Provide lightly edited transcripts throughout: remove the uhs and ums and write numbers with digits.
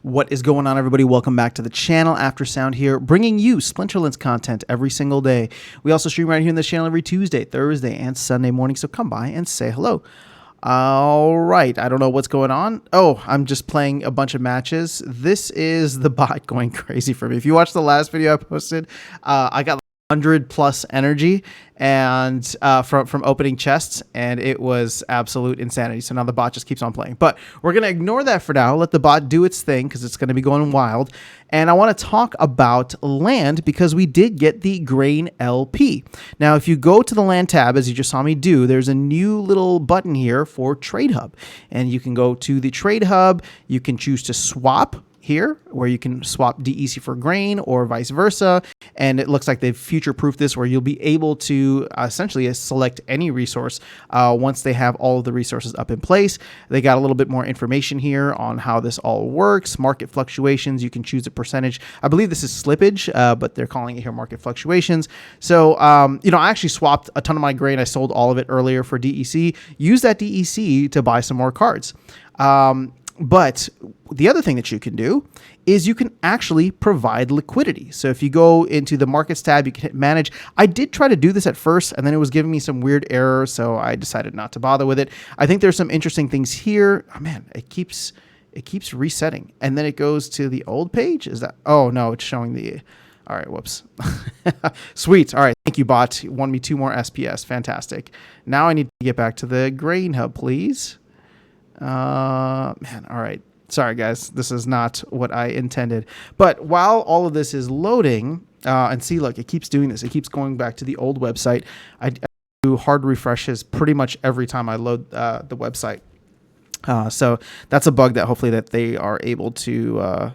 What is going on, everybody? Welcome back to the channel. After Sound here, bringing you Splinterlands content every single day. We also stream right here in this channel every Tuesday, Thursday, and Sunday morning, so come by and say hello. All right, I don't know what's going on. Oh, I'm just playing a bunch of matches. This is the bot going crazy for me. If you watched the last video I posted, I got 100 plus energy and from opening chests, and it was absolute insanity. So now the bot just keeps on playing, but we're going to ignore that for now. Let the bot do its thing because it's going to be going wild. And I want to talk about land because we did get the grain LP. Now, if you go to the land tab, as you just saw me do, there's a new little button here for Trade Hub, and you can go to the Trade Hub. You can choose to swap here, where you can swap DEC for grain or vice versa. And it looks like they've future-proofed this where you'll be able to essentially select any resource once they have all of the resources up in place. They got a little bit more information here on how this all works. Market fluctuations, you can choose a percentage. I believe this is slippage, but they're calling it here market fluctuations. So, I actually swapped a ton of my grain. I sold all of it earlier for DEC. Use that DEC to buy some more cards. But the other thing that you can do is you can actually provide liquidity. So if you go into the markets tab, you can hit manage. I did try to do this at first, and then it was giving me some weird error, so I decided not to bother with it. I think there's some interesting things here. Oh man, it keeps resetting, and then it goes to the old page. Is that? Oh no, it's showing the. All right, whoops. Sweet. All right, thank you, bot. You won me 2 more SPS. Fantastic. Now I need to get back to the grain hub, please. Man, all right. Sorry, guys. This is not what I intended. But while all of this is loading, and see, look, it keeps doing this. It keeps going back to the old website. I do hard refreshes pretty much every time I load the website. So that's a bug that hopefully that they are able to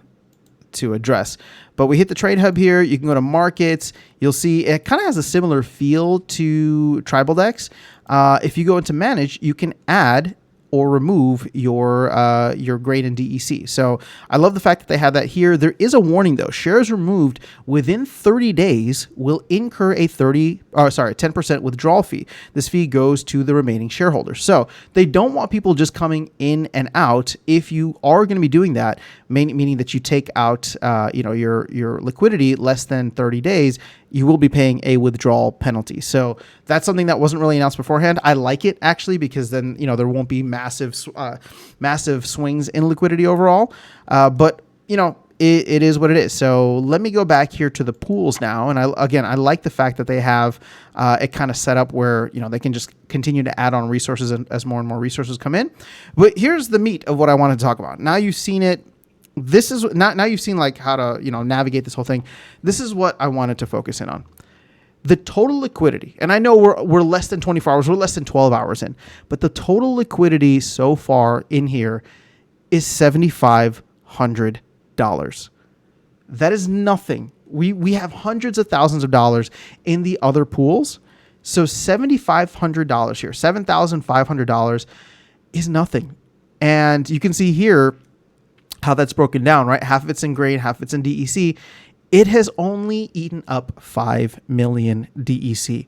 address. But we hit the trade hub here. You can go to markets. You'll see it kind of has a similar feel to Tribal Decks. If you go into manage, you can add or remove your grain and DEC. So I love the fact that they have that here. There is a warning though. Shares removed within 30 days will incur a 10% withdrawal fee. This fee goes to the remaining shareholders. So they don't want people just coming in and out. If you are going to be doing that, meaning that you take out your liquidity less than 30 days, you will be paying a withdrawal penalty. So that's something that wasn't really announced beforehand. I like it actually, because then, there won't be massive swings in liquidity overall. But it is what it is. So let me go back here to the pools now. And I like the fact that they have it kind of set up where, they can just continue to add on resources as more and more resources come in. But here's the meat of what I wanted to talk about. Now you've seen it. This is now you've seen like how to, navigate this whole thing. This is what I wanted to focus in on. The total liquidity, and I know we're less than 24 hours, we're less than 12 hours in, but the total liquidity so far in here is $7,500. That is nothing. We have hundreds of thousands of dollars in the other pools. So $7,500 here, $7,500 is nothing. And you can see here how that's broken down, right? Half of it's in grain, half of it's in DEC. It has only eaten up 5 million DEC.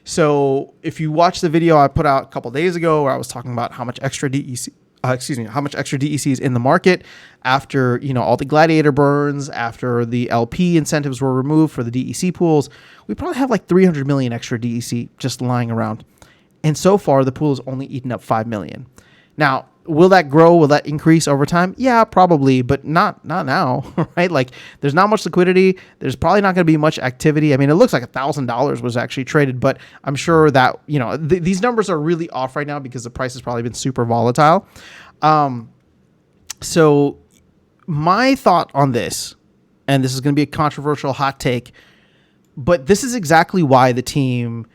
So if you watch the video I put out a couple days ago where I was talking about how much extra DEC, how much extra DEC is in the market after, all the gladiator burns, after the LP incentives were removed for the DEC pools, we probably have like 300 million extra DEC just lying around. And so far the pool has only eaten up 5 million. Now, will that grow? Will that increase over time? Yeah, probably, but not now, right? Like, there's not much liquidity. There's probably not going to be much activity. I mean, it looks like $1,000 was actually traded, but I'm sure that, these numbers are really off right now because the price has probably been super volatile. So my thought on this, and this is going to be a controversial hot take, but this is exactly why the team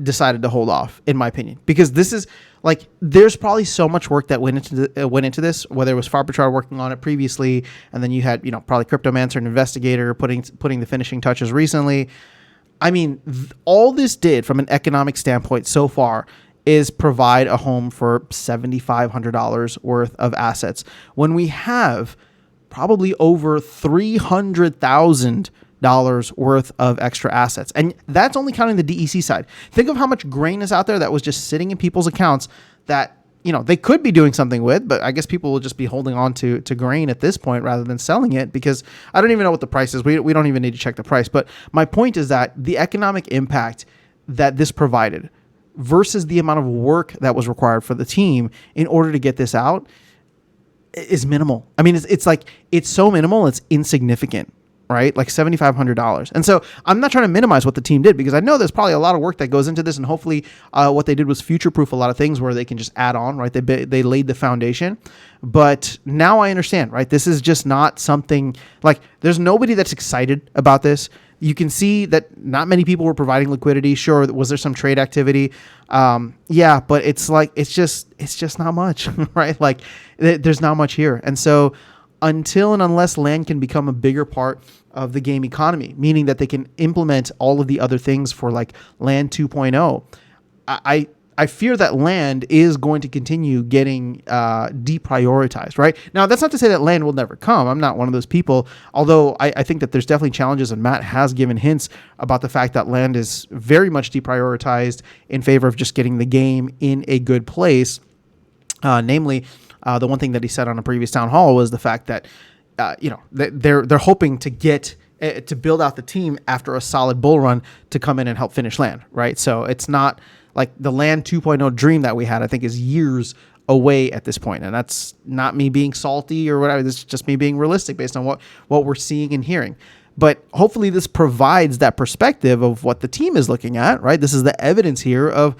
decided to hold off, in my opinion, because this is like, there's probably so much work that went into this, whether it was Farbitrage working on it previously, and then you had, probably Cryptomancer and Investigator putting the finishing touches recently. I mean, all this did from an economic standpoint so far is provide a home for $7,500 worth of assets when we have probably over $300,000 worth of extra assets. And that's only counting the DEC side. Think of how much grain is out there that was just sitting in people's accounts that they could be doing something with, but I guess people will just be holding on to grain at this point rather than selling it, because I don't even know what the price is. We don't even need to check the price. But my point is that the economic impact that this provided versus the amount of work that was required for the team in order to get this out is minimal. I mean, it's so minimal, it's insignificant, right? Like $7,500. And so I'm not trying to minimize what the team did, because I know there's probably a lot of work that goes into this, and hopefully what they did was future-proof a lot of things where they can just add on, right? They laid the foundation. But now I understand, right? This is just not something like, there's nobody that's excited about this. You can see that not many people were providing liquidity. Sure, was there some trade activity? Yeah, but it's just not much, right? Like there's not much here. And so until and unless land can become a bigger part of the game economy, meaning that they can implement all of the other things for like land 2.0, I fear that land is going to continue getting deprioritized, right? Now, that's not to say that land will never come. I'm not one of those people, although I think that there's definitely challenges, and Matt has given hints about the fact that land is very much deprioritized in favor of just getting the game in a good place. Namely, the one thing that he said on a previous town hall was the fact that, they're hoping to get to build out the team after a solid bull run to come in and help finish land, right? So it's not like the land 2.0 dream that we had, I think, is years away at this point. And that's not me being salty or whatever. This is just me being realistic based on what we're seeing and hearing. But hopefully this provides that perspective of what the team is looking at, right? This is the evidence here of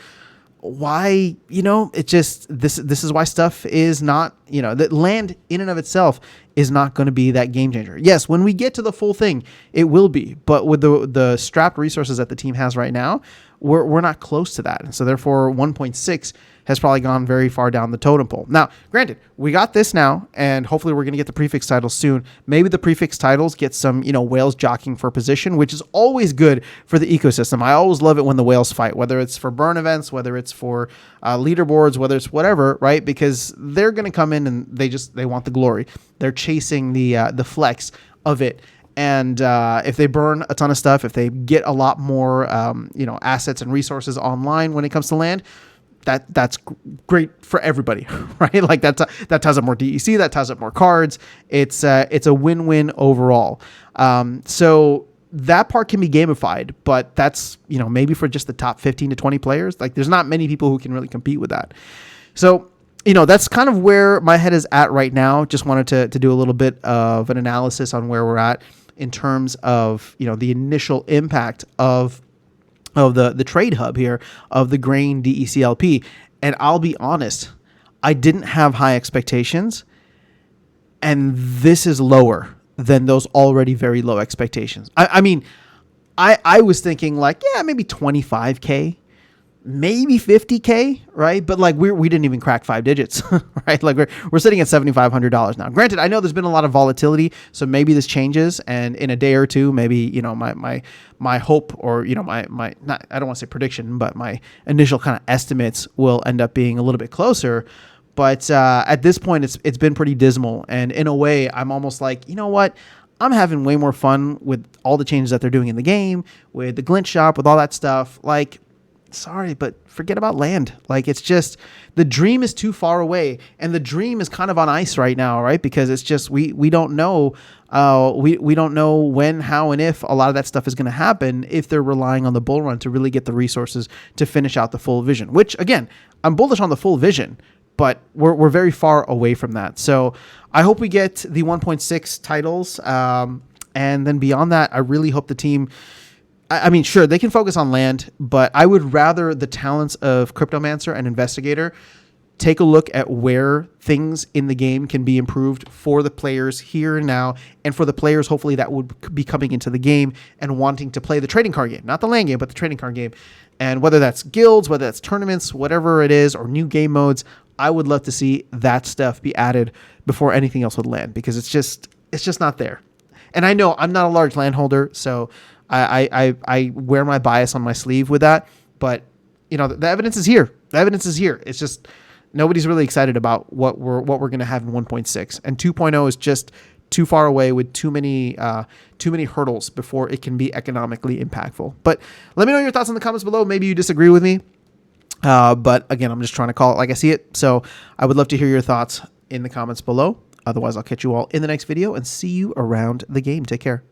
why, it just, this is why stuff is not, that land in and of itself is not going to be that game changer. Yes, when we get to the full thing, it will be. But with the strapped resources that the team has right now, we're not close to that. And so therefore 1.6 has probably gone very far down the totem pole. Now, granted, we got this now, and hopefully we're going to get the prefix titles soon. Maybe the prefix titles get some, whales jockeying for position, which is always good for the ecosystem. I always love it when the whales fight, whether it's for burn events, whether it's for leaderboards, whether it's whatever, right? Because they're going to come in and they want the glory. They're chasing the flex of it. And if they burn a ton of stuff, if they get a lot more, assets and resources online when it comes to land, that's great for everybody, right? Like that ties up more DEC, that ties up more cards. It's a win-win overall. So that part can be gamified, but that's, maybe for just the top 15 to 20 players. Like there's not many people who can really compete with that. So, that's kind of where my head is at right now. Just wanted to do a little bit of an analysis on where we're at in terms of, the initial impact of the trade hub here of the grain DECLP. And I'll be honest, I didn't have high expectations, and this is lower than those already very low expectations. I mean, I was thinking like, yeah, maybe 25K, maybe 50K, right? But like we didn't even crack 5 digits, right? Like we're sitting at $7,500 now. Granted, I know there's been a lot of volatility, so maybe this changes, and in a day or two, maybe my hope, or my not, I don't want to say prediction, but my initial kind of estimates will end up being a little bit closer. But at this point, it's been pretty dismal, and in a way, I'm almost like, you know what? I'm having way more fun with all the changes that they're doing in the game, with the glint shop, with all that stuff. Like, sorry, but forget about land. Like, it's just, the dream is too far away, and the dream is kind of on ice right now, right? Because it's just, we don't know, we don't know when, how, and if a lot of that stuff is going to happen if they're relying on the bull run to really get the resources to finish out the full vision, which again, I'm bullish on the full vision, but we're very far away from that. So I hope we get the 1.6 titles. And then beyond that, I really hope the team, I mean, sure, they can focus on land, but I would rather the talents of Cryptomancer and Investigator take a look at where things in the game can be improved for the players here and now, and for the players, hopefully, that would be coming into the game and wanting to play the trading card game, not the land game, but the trading card game. And whether that's guilds, whether that's tournaments, whatever it is, or new game modes, I would love to see that stuff be added before anything else would land, because it's just not there. And I know I'm not a large landholder, so I wear my bias on my sleeve with that, but the evidence is here. The evidence is here. It's just nobody's really excited about what we're going to have in 1.6, and 2.0 is just too far away with too many hurdles before it can be economically impactful. But let me know your thoughts in the comments below. Maybe you disagree with me. But again, I'm just trying to call it like I see it. So I would love to hear your thoughts in the comments below. Otherwise, I'll catch you all in the next video and see you around the game. Take care.